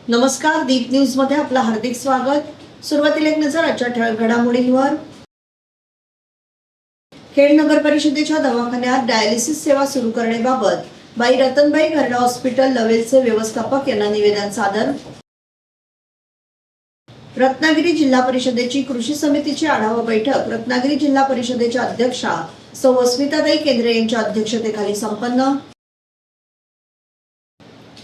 नमस्कार, दीप न्यूज मध्ये आपलं हार्दिक स्वागत। सुरुवातीला एक नजर आजच्या ठळक घडामोडींवर। खेड नगर परिषदेच्या दवाखान्यात डायलिसिस सेवा सुरू करण्याबाबत बाई रतनबाई घरडा हॉस्पिटल लवेलचे व्यवस्थापक यांना निवेदन सादर। रत्नागिरी जिल्हा परिषदेची कृषी समितीची आढावा बैठक रत्नागिरी जिल्हा परिषदेच्या अध्यक्षा सौ अस्मिताताई केंद्रे यांच्या अध्यक्षतेखाली संपन्न।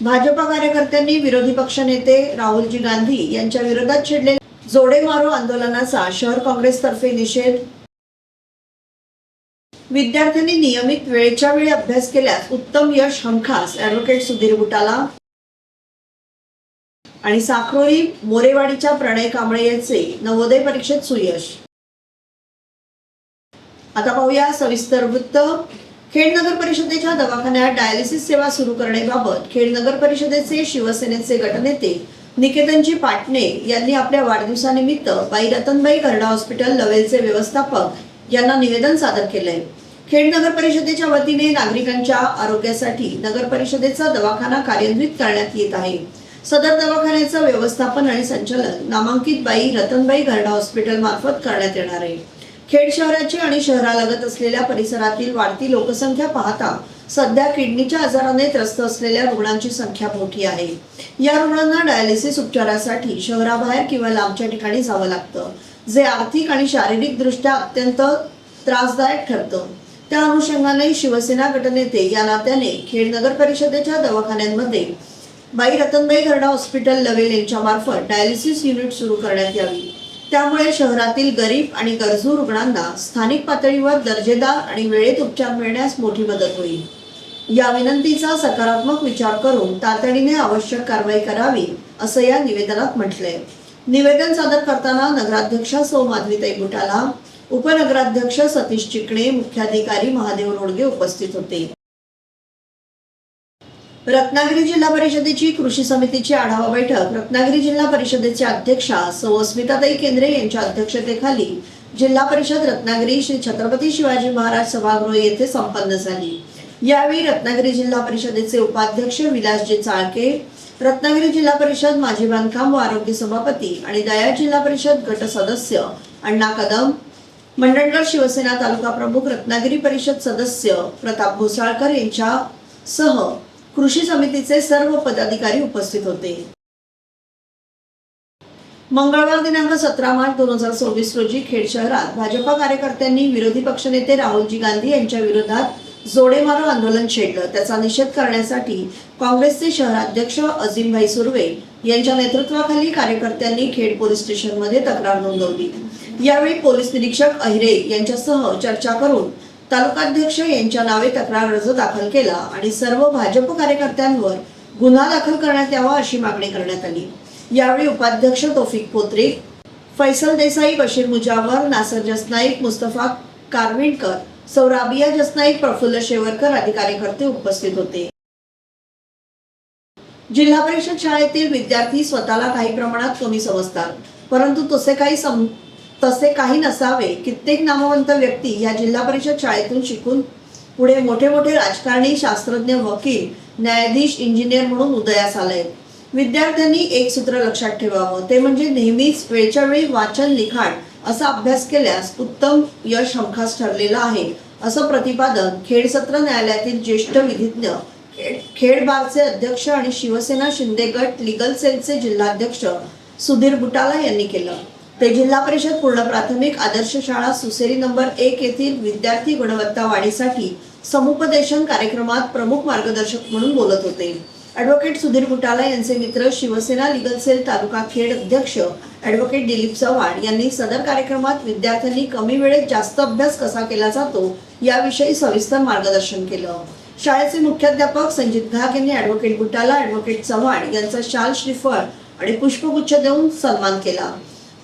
भाजपा कार्यकर्त्यांनी विरोधी पक्षनेते राहुलजी गांधी यांच्या विरोधात छेडलेल्या जोडे मारो आंदोलनाचा शहर काँग्रेसतर्फे निषेध। विद्यार्थ्यांनी नियमित वेळेच्या वेळी अभ्यास केल्यास उत्तम यश हमखास ॲडव्होकेट सुधीर बुटाला। आणि साखरोली मोरेवाडीच्या प्रणय कांबळे यांचे नवोदय परीक्षेत सुयश। आता पाहूया सविस्तर वृत्त। खेड नगर परिषदेच्या दवाखान्यात डायलिसिस सेवा सुरू करण्याबाबत खेड नगर परिषदेचे शिवसेनेचे गटनेते निकेतनजी पाटणे यांनी आपल्या वाढदिवसानिमित्त बाई रतनबाई घरडा हॉस्पिटल लवेलचे व्यवस्थापक यांना निवेदन सादर केले। खेड नगर परिषदेच्या वतीने नागरिकांच्या आरोग्यासाठी नगर परिषदेचा दवाखाना कार्यान्वित करण्यात येत आहे। सदर दवाखान्याचं व्यवस्थापन आणि संचालन नामांकित बाई रतनबाई घरडा हॉस्पिटल मार्फत करण्यात येणार आहे। खेड शहराची आणि शहरालगत असलेल्या परिसरातील वाढती लोकसंख्या पाहता सध्या किडनीच्या आजाराने त्रस्त असलेल्या रुग्णांची संख्या मोठी आहे। या रुग्णांना डायलिसिस उपचारासाठी शहराबाहेर किंवा लांबच्या ठिकाणी जावं लागतं, जे आर्थिक आणि शारीरिक दृष्ट्या अत्यंत त्रासदायक ठरतं। त्या अनुषंगाने शिवसेना गटनेते या नात्याने खेड नगर परिषदेच्या दवाखान्यांमध्ये बाई रतनबाई घरडा हॉस्पिटल लवेल यांच्या मार्फत डायलिसिस युनिट सुरू करण्यात यावी। त्यामुळे शहरातील गरीब आणि गरजू रुग्णांना स्थानिक पातळीवर दर्जेदार आणि वेळेत उपचार मिळण्यास मोठी मदत होईल। या विनंतीचा सकारात्मक विचार करून तातडीने आवश्यक कारवाई करावी असं या निवेदनात म्हटलंय। निवेदन सादर करताना नगराध्यक्षा सौ माधवीताई बुटाला, उपनगराध्यक्ष सतीश चिकणे, मुख्याधिकारी महादेव रोडगे उपस्थित होते। रत्नागिरी जिल्हा परिषदेची कृषी समितीची आढावा बैठक रत्नागिरी जिल्हा परिषदेच्या अध्यक्षा सौ अस्मिताताई केंद्रे यांच्या अध्यक्षतेखाली जिल्हा परिषद रत्नागिरी श्री छत्रपती शिवाजी महाराज सभागृह येथे संपन्न झाली। यावेळी रत्नागिरी जिल्हा परिषदेचे उपाध्यक्ष विलासजी चाळके, रत्नागिरी जिल्हा परिषद माजी बांधकाम व आरोग्य सभापती आणि दया जिल्हा परिषद गट सदस्य अण्णा कदम, मंडणगड शिवसेना तालुका प्रमुख रत्नागिरी परिषद सदस्य प्रताप घोसाळकर यांच्यासह कृषी समितीचे सर्व पदाधिकारी उपस्थित होते। मंगळवार दिनांक 17 मार्च 2024 रोजी खेड शहरात भाजपा कार्यकर्त्यांनी विरोधी पक्षनेते राहुलजी गांधी यांच्या विरोधात जोडे मारो आंदोलन छेडलं। त्याचा निषेध करण्यासाठी काँग्रेसचे शहराध्यक्ष अजिमभाई सुर्वे यांच्या नेतृत्वाखाली कार्यकर्त्यांनी खेड पोलीस स्टेशनमध्ये तक्रार नोंदवली। यावेळी पोलीस निरीक्षक अहिरे यांच्यासह चर्चा करून तालुकाध्यक्ष यांच्या नावे तक्रार अर्ज दाखल केला आणि सर्व भाजप कार्यकर्त्यांवर गुन्हा दाखल करण्यात यावा अशी मागणी करण्यात आली। यावेळी उपाध्यक्ष तौफिक पोत्रे, फैसल देसाई, बशीर मुजावर, नासर जसनाईक, मुस्तफा कारविणकर, सौ राबिया जसनाईक, प्रफुल्ल शेवरकर आदी कार्यकर्ते उपस्थित होते। जिल्हा परिषद शाळेतील विद्यार्थी स्वतःला काही प्रमाणात कमी समजतात, परंतु तसे काही नसावे। कित्येक नामवंत व्यक्ती या जिल्हा परिषद शाळेतून शिकून पुढे मोठे मोठे राजकारणी, शास्त्रज्ञ, वकील, न्यायाधीश, इंजिनियर म्हणून उदयास आले। विद्यार्थ्यांनी एक सूत्र लक्षात ठेवावं, ते म्हणजे नेहमीच वेळच्या वेळी वाचन, लिखाण असा अभ्यास केल्यास उत्तम यश हमखास ठरलेलं आहे, असं प्रतिपादन खेड सत्र न्यायालयातील ज्येष्ठ विधिज्ञ, खेड बारचे अध्यक्ष आणि शिवसेना शिंदे गट लीगल सेलचे जिल्हाध्यक्ष सुधीर बुटाला यांनी केलं। ते जिल्हा परिषद पूर्ण प्राथमिक आदर्श शाळा सुसेरी नंबर 1 येथील विद्यार्थी गुणवत्ता वाढीसाठी समुपदेशन कार्यक्रमात प्रमुख मार्गदर्शक म्हणून बोलत होते। ॲडव्होकेट सुधीर बुटाला यांचे मित्र शिवसेना लीगल सेल तालुका खेड अध्यक्ष ॲडव्होकेट दिलीप चव्हाण यांनी सदर कार्यक्रमात विद्यार्थ्यांनी कमी वेळेत जास्त अभ्यास कसा केला जातो याविषयी सविस्तर मार्गदर्शन केलं। शाळेचे मुख्याध्यापक संजित घाग यांनी ॲडव्होकेट बुटाला, ॲडव्होकेट चव्हाण यांचा शाल, श्रीफळ आणि पुष्पगुच्छ देऊन सन्मान केला।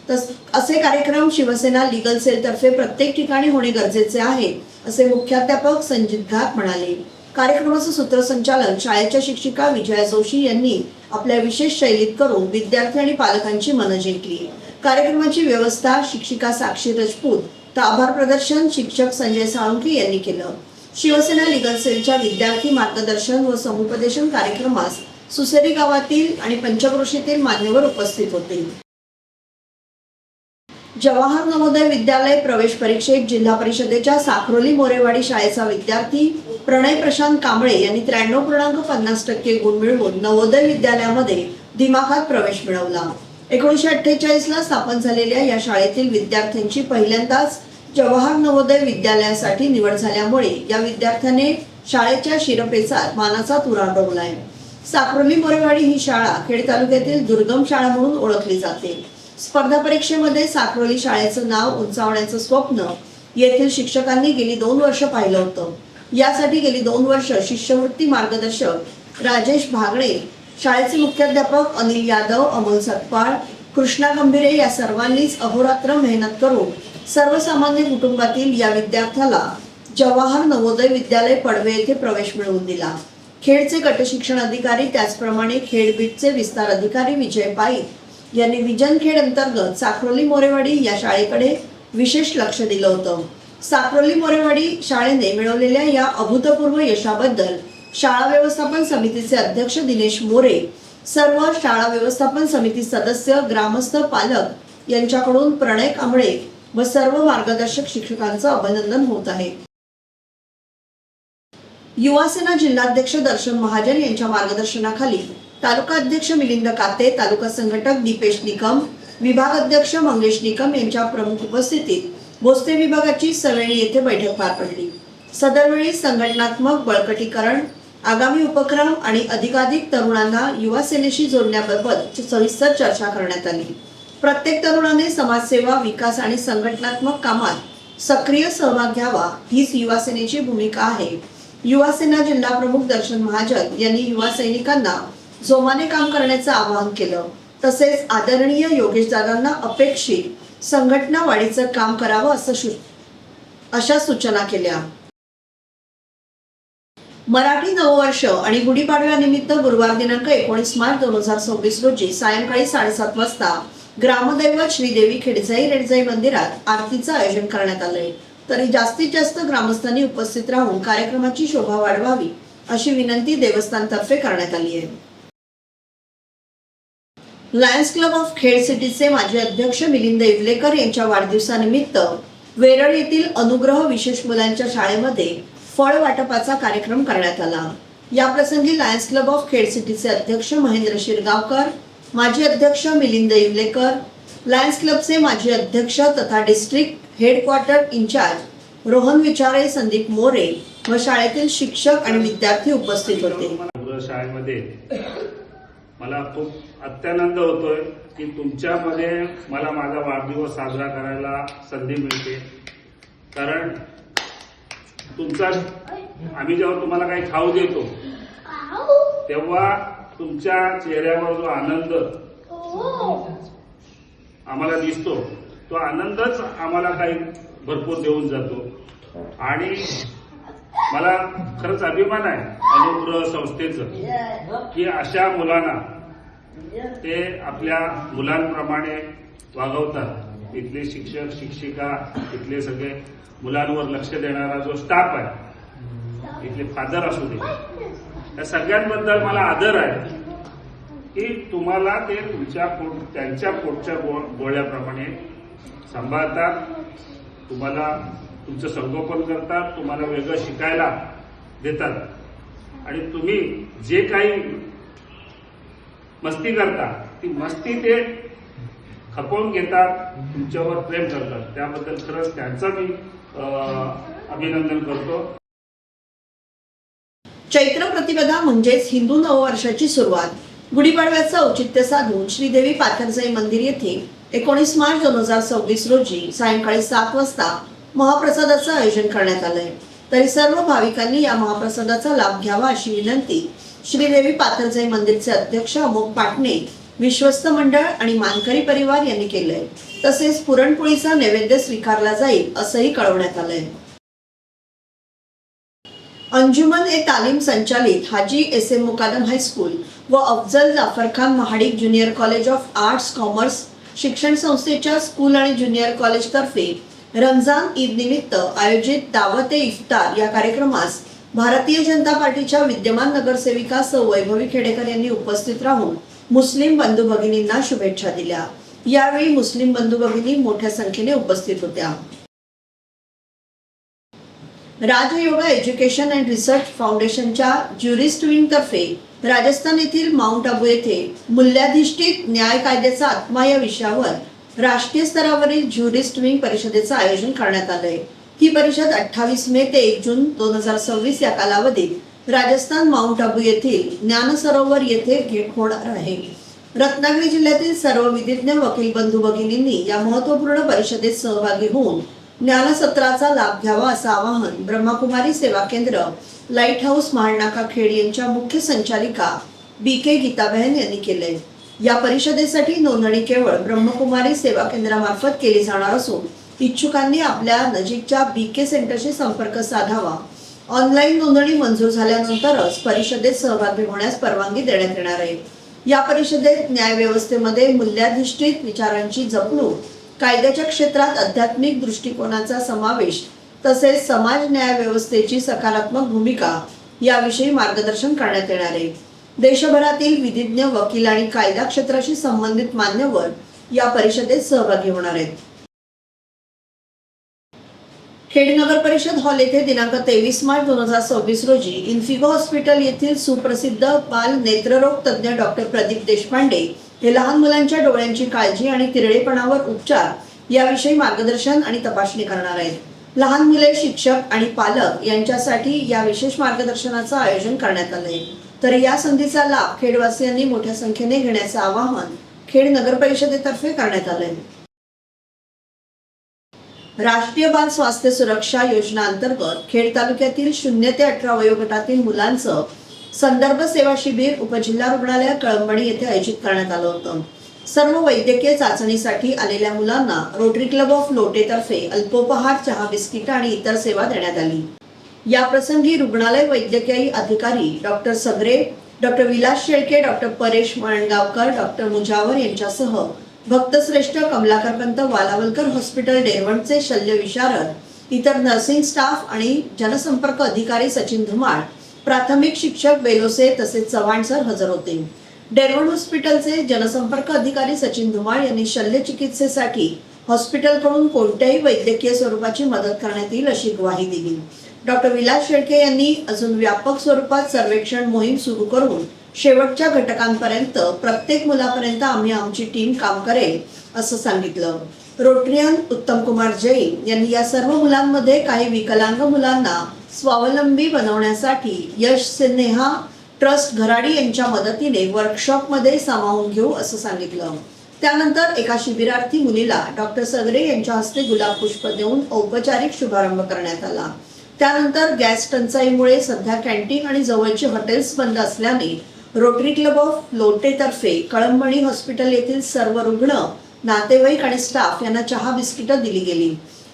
असे कार्यक्रम शिवसेना लीगल सेल तर्फे प्रत्येक ठिकाणी होणे गरजेचे आहे, असे मुख्याध्यापक संजित घाग म्हणाले। कार्यक्रमाचं सूत्रसंचालन शाळेच्या शिक्षिका विजया जोशी यांनी आपल्या विशेष शैलीत करून विद्यार्थी आणि पालकांची मनं जिंकली। कार्यक्रमाची व्यवस्था शिक्षिका साक्षी राजपूत, तर आभार प्रदर्शन शिक्षक संजय साळुंखे यांनी केलं। शिवसेना लीगल सेलच्या विद्यार्थी मार्गदर्शन व समुपदेशन कार्यक्रमास सुसेरी गावातील आणि पंचक्रोशीतील मान्यवर उपस्थित होते. जवाहर नवोदय विद्यालय प्रवेश परीक्षेत जिल्हा परिषदेच्या साखरोली मोरेवाडी शाळेचा विद्यार्थी प्रणय प्रशांत कांबळे यांनी 93.50% गुण मिळवून नवोदय विद्यालयामध्ये दिमाखात प्रवेश मिळवला. 1948 ला स्थापन झालेल्या या शाळेतील विद्यार्थ्यांची पहिल्यांदाच जवाहर नवोदय विद्यालयासाठी निवड झाल्यामुळे या विद्यार्थ्याने शाळेच्या शिरपेचात मानाचा तुरा रोवलाय. साखरोली मोरेवाडी ही शाळा खेड तालुक्यातील दुर्गम शाळा म्हणून ओळखली जाते. स्पर्धा परीक्षेमध्ये साखरोली शाळेचं नाव उंचावण्याचं स्वप्न येथील शिक्षकांनी गेली 2 वर्ष पाहिलं होतं. यासाठी गेली 2 वर्ष शिष्यवृत्ती मार्गदर्शक राजेश भागणे, शाळेचे मुख्याध्यापक अनिल यादव, अमोल सतपाळ, कृष्णा गंभीरे या सर्वांनीच अहोरात्र मेहनत करून सर्वसामान्य कुटुंबातील या विद्यार्थ्याला जवाहर नवोदय विद्यालय पडवे येथे प्रवेश मिळवून दिला. खेडचे गट शिक्षण अधिकारी त्याचप्रमाणे खेड बीटचे विस्तार अधिकारी विजय पाईक यांनी विजन खेड अंतर्गत साखरोली मोरेवाडी या शाळेकडे विशेष लक्ष दिलं होतं. साखरोली मोरेवाडी शाळेने मिळवलेल्या या अभूतपूर्व यशाबद्दल शाळा व्यवस्थापन समितीचे अध्यक्ष दिनेश मोरे, सर्व शाळा व्यवस्थापन समिती सदस्य, ग्रामस्थ, पालक यांच्याकडून प्रणय कांबळे व सर्व मार्गदर्शक शिक्षकांचं अभिनंदन होत आहे. युवासेना जिल्हाध्यक्ष दर्शन महाजन यांच्या मार्गदर्शनाखाली तालुका अध्यक्ष मिलिंद काते, तालुका संघटक दीपेश निकम, विभाग अध्यक्ष मंगेश निकम यांच्या प्रमुख उपस्थितीत भोसले विभागाची सवेळी येथे बैठक पार पडली. सदरवेळी संघटनात्मक बळकटीकरण, आगामी उपक्रम आणि अधिकाधिक तरुणांना युवा सेनेशी जोडण्याबाबत सविस्तर चर्चा करण्यात आली. प्रत्येक तरुणाने समाजसेवा, विकास आणि संघटनात्मक कामात सक्रिय सहभाग घ्यावा हीच युवा सेनेची भूमिका आहे. युवा सेना जिल्हा प्रमुख दर्शन महाजन यांनी युवा सैनिकांना जोमाने काम करण्याचं आवाहन केलं. तसेच आदरणीय योगेश दादांना अपेक्षित संघटना वाढीचं काम करावं अशा सूचना केल्या. मराठी नववर्ष आणि गुढीपाडव्यानिमित्त गुरुवार दिनांक 19 मार्च 2026 रोजी सायंकाळी 7:30 वाजता ग्रामदैवत श्रीदेवी खेडजाई रेडजाई मंदिरात आरतीचं आयोजन करण्यात आलंय. तरी जास्तीत जास्त ग्रामस्थांनी उपस्थित राहून कार्यक्रमाची शोभा वाढवावी अशी विनंती देवस्थानतर्फे करण्यात आली आहे. लायन्स क्लब ऑफ खेड सिटीचे माजी अध्यक्ष मिलिंद इवलेकर यांच्या वाढदिवसानिमित्त वेरळ येथील अनुग्रह विशेष मुलांच्या शाळेमध्ये फळ वाटपाचा कार्यक्रम करण्यात आला. या प्रसंगी लायन्स क्लब ऑफ खेड सिटीचे अध्यक्ष महेंद्र शिरगावकर, माजी अध्यक्ष मिलिंद इवलेकर, लायन्स क्लबचे माजी अध्यक्ष तथा डिस्ट्रिक्ट हेडक्वार्टर इंचार्ज रोहन विचारे, संदीप मोरे व शाळेतील शिक्षक आणि विद्यार्थी उपस्थित होते. शाळेमध्ये मला खूप अत्यानंद होतोय की तुमच्यामध्ये मला माझा वाढदिवस साजरा करायला संधी मिळते. कारण तुमचा आम्ही जेव्हा तुम्हाला काही खाऊ देतो तेव्हा तुमच्या चेहऱ्यावर जो आनंद आम्हाला दिसतो तो आनंदच आम्हाला काही भरपूर देऊन जातो. आणि मला खरंच अभिमान आहे अनुग्रह संस्थेचं की अशा मुलांना ते आपल्या मुलांप्रमाणे वागवतात. इथले शिक्षक शिक्षिका, इथले सगळे मुलांवर लक्ष देणारा जो स्टाफ आहे, इथले फादर असू दे, त्या सगळ्यांबद्दल मला आदर आहे की तुम्हाला ते त्यांच्या पोटच्या गोळ्याप्रमाणे सांभाळतात, तुम्हाला तुमचं संगोपन करतात, तुम्हाला वेगळं शिकायला देतात आणि तुम्ही जे काही मस्ती करता ती मस्ती ते खपवून घेतात, तुमच्यावर प्रेम करतात. त्याबद्दल खरंच त्यांचं मी अभिनंदन करतो. चैत्र प्रतिपदा म्हणजेच हिंदू नववर्षाची सुरुवात. गुढीपाडव्याचं औचित्य साधून श्रीदेवी पाथरजाई मंदिर येथे 19 मार्च 2026 रोजी सायंकाळी 7 वाजता महाप्रसादाचं आयोजन करण्यात आलंय. तरी सर्व भाविकांनी या महाप्रसादाचा लाभ घ्यावा अशी विनंती श्रीदेवी पाथरजाई मंदिरचे अध्यक्ष अमोक पाटणे, विश्वस्त मंडळ आणि मानकरी परिवार यांनी केलंय. तसेच पुरणपोळीचा नैवेद्य स्वीकारला जाईल असंही कळवण्यात आलंय. अंजुमन ए तालीम संचालित हाजी एस.एम. मुकादम हायस्कूल व Afzal Jafar Khan Mahadik junior college of arts commerce शिक्षण संस्थेच्या स्कूल आणि ज्युनियर कॉलेज तर्फे रमजान ईद निमित्त आयोजित दावत ए इफ्तार या कार्यक्रमास भारतीय जनता पार्टीच्या विद्यमान नगरसेविका सौ वैभवी खेडेकर यांनी उपस्थित राहून मुस्लिम बंधू भगिनींना शुभेच्छा दिल्या। यावेळी मुस्लिम बंधू भगिनी मोठ्या संख्येने उपस्थित होत्या। राजयोगा एज्युकेशन अँड रिसर्च फाउंडेशनच्या ज्युरिस्ट विंग तर्फे राजस्थान येथील माउंट आबू येथे मूल्याधिष्ठित न्याय कायद्याचा आत्मा या विषयावर राष्ट्रीय स्तरावरील ज्युरिस्ट विंग परिषदेचं आयोजन करण्यात आलंय। ही परिषद 28 मे ते 1 जून 2026 या कालावधीत राजस्थान माउंट आबू येथील ज्ञान सरोवर येथे होणार आहे। रत्नागिरी जिल्ह्यातील सर्व विधिज्ञ वकील बंधू भगिनींनी या महत्त्वपूर्ण परिषदेत सहभागी होऊन ज्ञान सत्राचा लाभ घ्यावा असं आवाहन ब्रह्मकुमारी सेवा केंद्र लाईट हाऊस महाडनाका खेड यांच्या मुख्य संचालिका BK गीताबेन यांनी केले। या परिषदेसाठी नोंदणी केवळ ब्रह्मकुमारी सेवा केंद्रामार्फत केली जाणार असून इच्छुकांनी आपल्या नजीकच्या BK सेंटरशी संपर्क साधावा। ऑनलाईन नोंदणी मंजूर झाल्यानंतरच परिषदेत सहभागी होण्यास परवानगी देण्यात येणार आहे। या परिषदेत न्याय व्यवस्थेमध्ये मूल्याधिष्ठित विचारांची जपणूक, कायद्याच्या क्षेत्रात आध्यात्मिक दृष्टिकोनाचा समावेश तसेच समाज न्याय व्यवस्थेची सकारात्मक भूमिका याविषयी मार्गदर्शन करण्यात येणार आहे। देशभरातील विधिज्ञ वकील आणि कायदा क्षेत्राशी संबंधित मान्यवर या परिषदेत सहभागी होणार आहेत। खेड नगर परिषद हॉल येथे दिनांक 23 मार्च 2026 रोजी इन्फिगो हॉस्पिटल येथील सुप्रसिद्ध बाल नेत्ररोग तज्ज्ञ डॉक्टर प्रदीप देशपांडे हे लहान मुलांच्या डोळ्यांची काळजी आणि तिरडेपणावर उपचार याविषयी मार्गदर्शन आणि तपासणी करणार आहेत। लहान मुले, शिक्षक आणि पालक यांच्यासाठी या विशेष मार्गदर्शनाचं आयोजन करण्यात आलंय। तर या संधीचा लाभ खेडवासियांनी मोठ्या संख्येने घेण्याचं आवाहन खेड नगर परिषदेतर्फे करण्यात आलंय। राष्ट्रीय बाल स्वास्थ्य सुरक्षा योजना अंतर्गत खेड तालुक्यातील 0 ते 18 वयोगटातील मुलांचं संदर्भ सेवा शिबिर उपजिल्हा रुग्णालय कळंबणी येथे आयोजित करण्यात आलं होतं। सर्व वैद्यकीय चाचणीसाठी आलेल्या मुलांना रोटरी क्लब ऑफ लोटे तर्फे अल्पोपहार, चहा, बिस्किट आणि इतर सेवा देण्यात आली। या प्रसंगी रुग्णालय वैद्यकीय अधिकारी doctor Sagare, doctor Vilas Shelke, doctor Paresh Malangaonkar, doctor Mujawar यांच्यासह भक्तश्रेष्ठ कमलाकरपंत वालावलकर हॉस्पिटल डेरवणचे शल्य विशारद, इतर नर्सिंग स्टाफ आणि जनसंपर्क अधिकारी सचिन धुमाळ, प्राथमिक शिक्षक बेलोसे तसेच चव्हाण सर हजर होते। डेरवण हॉस्पिटलचे जनसंपर्क अधिकारी सचिन धुमाळ यांनी शल्य चिकित्सेसाठी हॉस्पिटलकडून कोणत्याही वैद्यकीय स्वरूपाची मदत करण्यात येईल अशी ग्वाही दिली। डॉक्टर विलास शेळके यांनी अजून व्यापक स्वरूपात सर्वेक्षण मोहीम सुरू करून शेवटच्या घटकांपर्यंत प्रत्येक मुलापर्यंत आम्ही आमची टीम काम करेल असं सांगितलं। रोटरियन उत्तम कुमार जैन यांनी या सर्व मुलांमध्ये काही विकलांग मुलांना स्वावलंबी बनवण्यासाठी यश स्नेहा ट्रस्ट घराडी यांच्या मदतीने वर्कशॉपमध्ये सामावून घेऊ असं सांगितलं। त्यानंतर एका शिबिरार्थी मुलीला डॉक्टर सगरे यांच्या हस्ते गुलाब पुष्प देऊन औपचारिक शुभारंभ करण्यात आला। त्यानंतर गॅस टंचाईमुळे सध्या कॅन्टीन आणि जवळची हॉटेल्स बंद असल्याने रोटरी क्लब ऑफ लोटे तर्फे कळंबणी हॉस्पिटल येथील सर्व रुग्ण, नातेवाईक आणि स्टाफ यांना चहा बिस्किटं दिली गेली।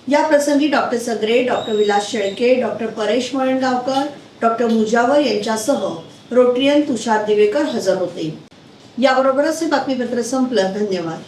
या प्रसंगी doctor Sagare, doctor Vilas Shelke, doctor Paresh Malangaonkar, doctor Mujawar यांच्यासह रोटरियन तुषार दिवेकर हजर होते। याबरोबरच हे बातमीपत्र संपलं। धन्यवाद।